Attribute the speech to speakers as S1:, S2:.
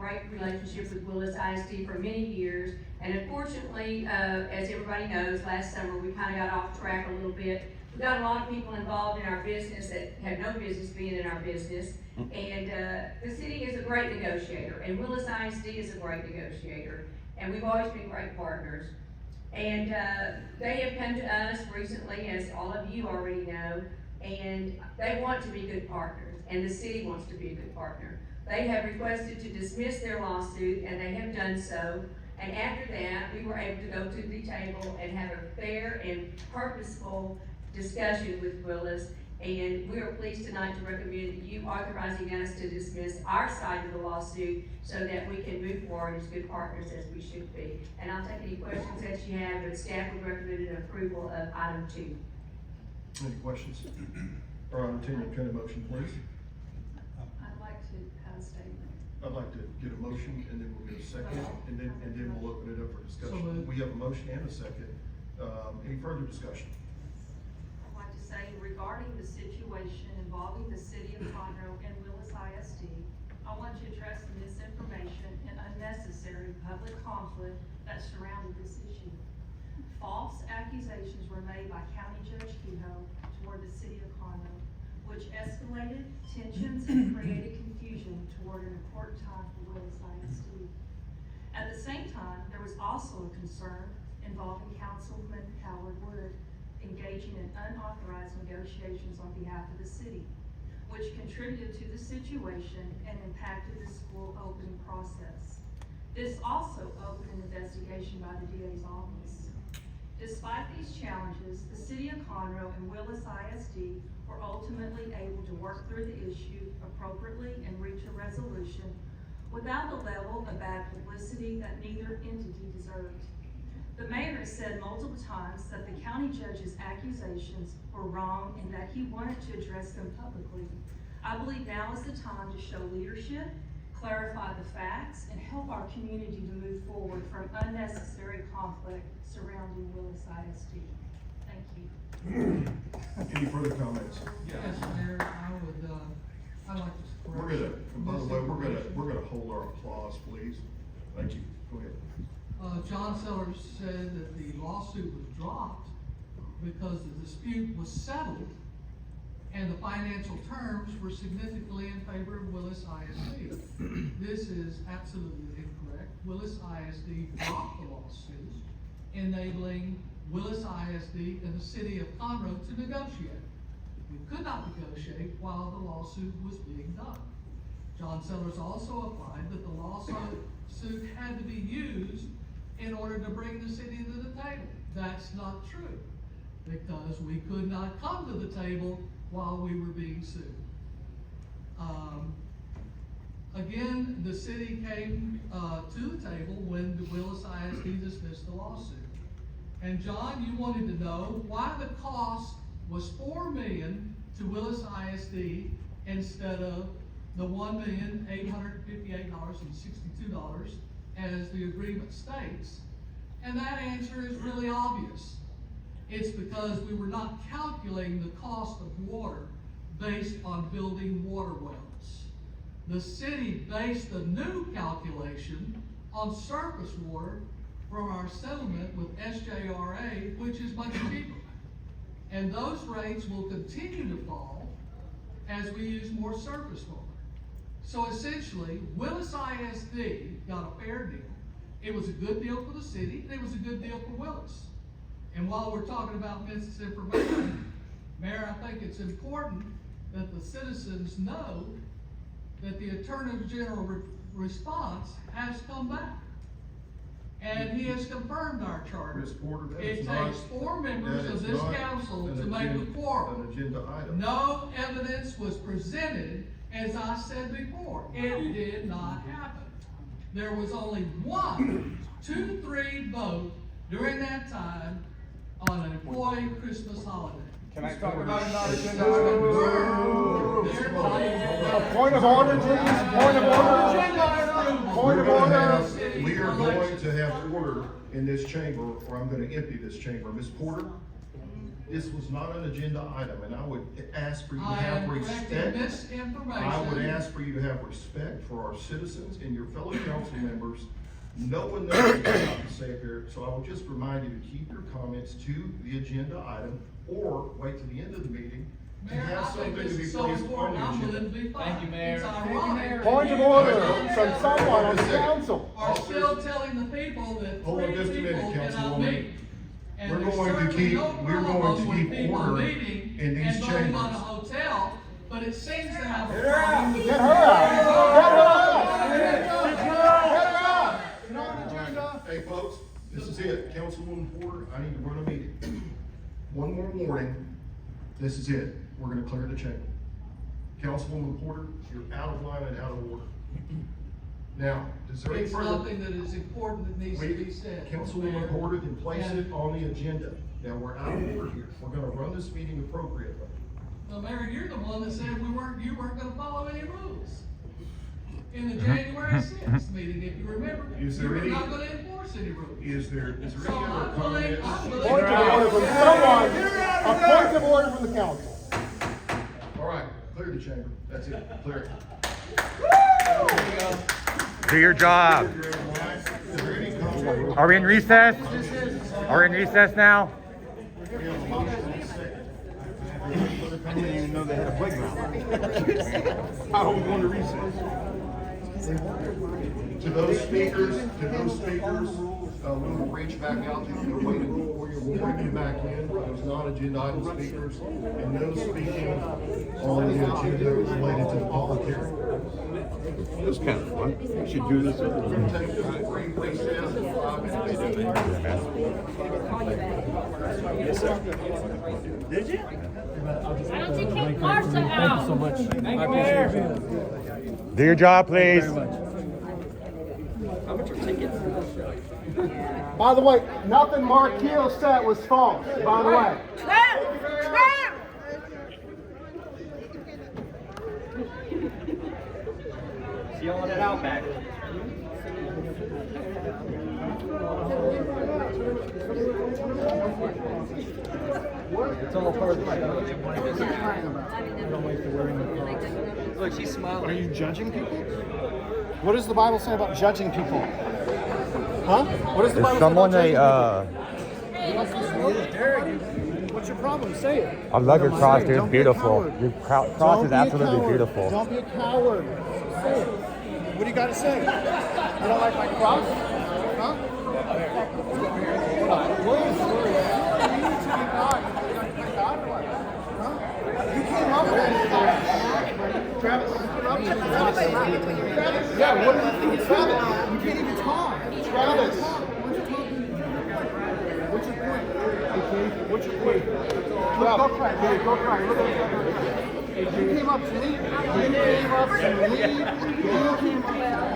S1: great relationship with Willis ISD for many years, and unfortunately, as everybody knows, last summer we kind of got off track a little bit. We got a lot of people involved in our business that have no business being in our business, and the city is a great negotiator, and Willis ISD is a great negotiator, and we've always been great partners. And they have come to us recently, as all of you already know, and they want to be good partners, and the city wants to be a good partner. They have requested to dismiss their lawsuit, and they have done so. And after that, we were able to go to the table and have a fair and purposeful discussion with Willis. And we are pleased tonight to recommend you authorizing us to dismiss our side of the lawsuit so that we can move forward as good partners as we should be. And I'll take any questions that you have, but staff would recommend an approval of item 2.
S2: Any questions? Or entertain a motion, please.
S1: I'd like to have a statement.
S2: I'd like to get a motion, and then we'll get a second, and then we'll open it up for discussion. We have a motion and a second. Any further discussion?
S3: I'd like to say regarding the situation involving the city of Conroe and Willis ISD, I want to address the misinformation and unnecessary public conflict that surrounded this issue. False accusations were made by County Judge Kehoe toward the city of Conroe, which escalated tensions and created confusion toward an important time for Willis ISD. At the same time, there was also a concern involving Councilman Howard Wood engaging in unauthorized negotiations on behalf of the city, which contributed to the situation and impacted the school opening process. This also opened an investigation by the DA's office. Despite these challenges, the city of Conroe and Willis ISD were ultimately able to work through the issue appropriately and reach a resolution without the level of bad publicity that neither entity deserved. The mayor has said multiple times that the county judge's accusations were wrong and that he wanted to address them publicly. I believe now is the time to show leadership, clarify the facts, and help our community to move forward from unnecessary conflict surrounding Willis ISD. Thank you.
S2: Any further comments?
S4: Yes, Mayor, I'd like to.
S2: We're gonna, by the way, we're gonna hold our applause, please. Thank you. Go ahead.
S4: John Sellers said that the lawsuit was dropped because the dispute was settled and the financial terms were significantly in favor of Willis ISD. This is absolutely incorrect. Willis ISD dropped the lawsuit, enabling Willis ISD and the city of Conroe to negotiate. We could not negotiate while the lawsuit was being done. John Sellers also applied that the lawsuit had to be used in order to bring the city to the table. That's not true, because we could not come to the table while we were being sued. Again, the city came to the table when the Willis ISD dismissed the lawsuit. And John, you wanted to know why the cost was $4 million to Willis ISD instead of the $1,858,062 as the agreement states. And that answer is really obvious. It's because we were not calculating the cost of water based on building water wells. The city based the new calculation on surface water from our settlement with SJRA, which is much cheaper. And those rates will continue to fall as we use more surface water. So essentially, Willis ISD got a fair deal. It was a good deal for the city, and it was a good deal for Willis. And while we're talking about misinformation, Mayor, I think it's important that the citizens know that the Attorney General response has come back. And he has confirmed our charter.
S2: Ms. Porter,
S4: It takes 4 members of this council to make a quorum.
S2: An agenda item.
S4: No evidence was presented, as I said before. It did not happen. There was only 1, 2, 3 vote during that time on an employee Christmas holiday.
S5: Can I talk about another agenda
S2: A point of order, please. Point of order. Point of order. We are going to have order in this chamber, or I'm going to empty this chamber. Ms. Porter? This was not an agenda item, and I would ask for you to
S4: I
S2: have
S4: am correcting
S2: respect.
S4: misinformation.
S2: I would ask for you to have respect for our citizens and your fellow council members. No one knows what you're about to say up here, so I would just remind you to keep your comments to the agenda item, or wait to the end of the meeting and
S4: Mayor, I
S2: have
S4: think
S2: something to
S4: this
S2: be
S4: is
S2: placed
S4: so
S2: on
S4: important,
S2: the
S4: I'm willing to
S2: agenda.
S4: be fined.
S5: Thank you, Mayor.
S4: It's ironic.
S6: Point of order from someone on the council.
S4: Are still telling the people that
S2: Hold on
S4: three
S2: just a minute,
S4: people cannot
S2: Councilwoman.
S4: meet. And
S2: We're
S4: there's
S2: going to
S4: certainly
S2: keep-
S4: no
S2: we're going
S4: problem
S2: to
S4: with
S2: keep
S4: people
S2: order
S4: meeting
S2: in these
S4: and voting on a
S2: chambers.
S4: hotel, but it seems to have a problem.
S6: Get her out. Get her out. Get her out.
S2: Hey, folks, this is it. Councilwoman Porter, I need to run a meeting. One more warning. This is it. We're gonna clear the chamber. Councilwoman Porter, you're out of line and out of order. Now, is there any
S4: It's
S2: further?
S4: something that is important that needs to be said.
S2: Councilwoman
S4: Mayor.
S2: Porter can place
S4: And-
S2: it on the agenda. Now, we're out of order here. We're gonna run this meeting appropriately.
S4: Well, Mayor, you're the one that said you weren't gonna follow any rules. In the January 6th meeting, if you remember,
S2: Is
S4: you
S2: there
S4: were
S2: any-
S4: not gonna enforce any rules.
S2: Is there
S4: So
S2: any other
S4: I'm willing,
S2: comments?
S4: I'm willing.
S6: Point of order from someone. A point of order from the council.
S2: All right, clear the chamber. That's it. Clear it.
S7: Do your job.
S2: Is there any comments?
S7: Are we in recess? Are we in recess now?
S2: We have a motion and a second.
S6: I didn't even know they had a playground. I was going to recess.
S2: To those speakers, we will reach back out to you, we're waiting for you, we'll bring you back in, those non-agenda item speakers, and those speaking on the agenda related to the public hearing.
S8: It was kind of fun. We should do this.
S2: We're gonna take a brief recess in 5 minutes.
S9: Why don't you kick Martha out?
S7: Do your job, please.
S6: By the way, nothing Mark Keel said was false, by the way.
S5: See y'all in an Outback. It's all part of the show. Look, she's smiling.
S6: Are you judging people? What does the Bible say about judging people? Huh? What does the
S7: Is
S6: Bible
S7: someone
S6: say about
S7: a,
S6: What's your problem? Say it.
S7: I love your cross, dude. It's
S6: Don't be a
S7: beautiful.
S6: coward.
S7: Your cross
S6: Don't
S7: is
S6: be a
S7: absolutely
S6: coward.
S7: beautiful.
S6: Don't be a coward. Say it. What do you got to say? You don't like my cross? Huh? You came up with that. Travis. Yeah, what do you think? Travis, you can't even talk. Travis. What's your point? What's your point? Go cry. Hey, go cry. Look at you came up to me. You came up to me. You came up.